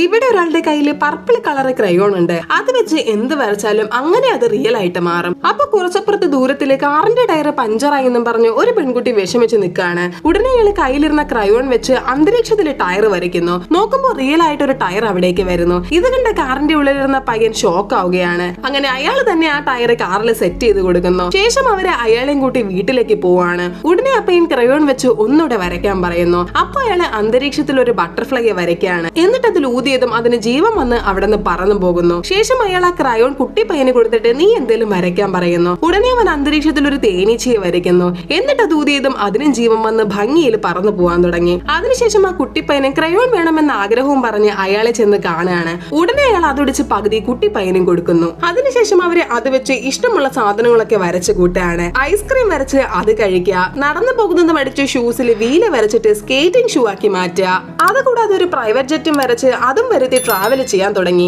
ഇവിടെ ഒരാളുടെ കയ്യിൽ പർപ്പിൾ കളർ ക്രയോൺ ഉണ്ട്. അത് വെച്ച് എന്ത് വരച്ചാലും അങ്ങനെ അത് റിയൽ ആയിട്ട് മാറും. അപ്പൊ കുറച്ചപ്പുറത്ത് ദൂരത്തില് കാറിന്റെ ടയർ പഞ്ചറായി എന്നും പറഞ്ഞ് ഒരു പെൺകുട്ടി വിഷമിച്ച് നിൽക്കുകയാണ്. ഉടനെ അയാൾ കയ്യിലിരുന്ന ക്രയോൺ വെച്ച് അന്തരീക്ഷത്തിൽ ടയർ വരയ്ക്കുന്നു. നോക്കുമ്പോൾ റിയൽ ആയിട്ട് ഒരു ടയർ അവിടേക്ക് വരുന്നു. ഇത് കണ്ട കാറിന്റെ ഉള്ളിലിരുന്ന പയ്യൻ ഷോക്ക് ആവുകയാണ്. അങ്ങനെ അയാൾ തന്നെ ആ ടയർ കാറിൽ സെറ്റ് ചെയ്ത് കൊടുക്കുന്നു. ശേഷം അവരെ അയാളെയും കൂട്ടി വീട്ടിലേക്ക് പോവാണ്. ഉടനെ ആ പയ്യൻ ക്രയോൺ വെച്ച് ഒന്നുകൂടെ വരയ്ക്കാൻ പറയുന്നു. അപ്പൊ അയാള് അന്തരീക്ഷത്തിൽ ഒരു ബട്ടർഫ്ലൈയെ വരയ്ക്കുകയാണ്. എന്നിട്ട് അതിൽ ഊതിയതും അതിന് ജീവൻ വന്ന് അവിടെ നിന്ന് പറന്നു പോകുന്നു. ശേഷം അയാൾ ആ ക്രയോൺ കുട്ടി പയ്യന് കൊടുത്തിട്ട് നീ എന്തേലും വരയ്ക്കാൻ പറയുന്നു. ഉടനെ അവൻ അന്തരീക്ഷത്തിൽ ഒരു തേനീച്ചയെ വരയ്ക്കുന്നു. എന്നിട്ട് അത് ഊതിയതും അതിനും ജീവൻ വന്ന് ഭംഗിയിൽ പറന്നു പോകാൻ തുടങ്ങി. അതിനുശേഷം ആ കുട്ടിപ്പയ്യന് ക്രയോൺ വേണമെന്ന ആഗ്രഹവും പറഞ്ഞ് അയാളെ ചെന്ന് കാണുകയാണ്. ഉടനെ അയാൾ അതൊടിച്ച് പകുതി കുട്ടിപ്പയ്യനും കൊടുക്കുന്നു. അതിനുശേഷം അവര് അത് വെച്ച് ഇഷ്ടമുള്ള സാധനങ്ങളൊക്കെ വരച്ച് കൂട്ടുകയാണ്. ഐസ്ക്രീം വരച്ച് അത് കഴിക്കുക, നടന്നു പോകുന്നത് പഠിച്ച് ഷൂസിൽ വീല് വരച്ചിട്ട് സ്കേറ്റിംഗ് ഷൂ ആക്കി മാറ്റുക. അതുകൂടാതെ ഒരു പ്രൈവറ്റ് ജെറ്റും വരച്ച് അതും വരുത്തി ട്രാവൽ ചെയ്യാൻ തുടങ്ങി.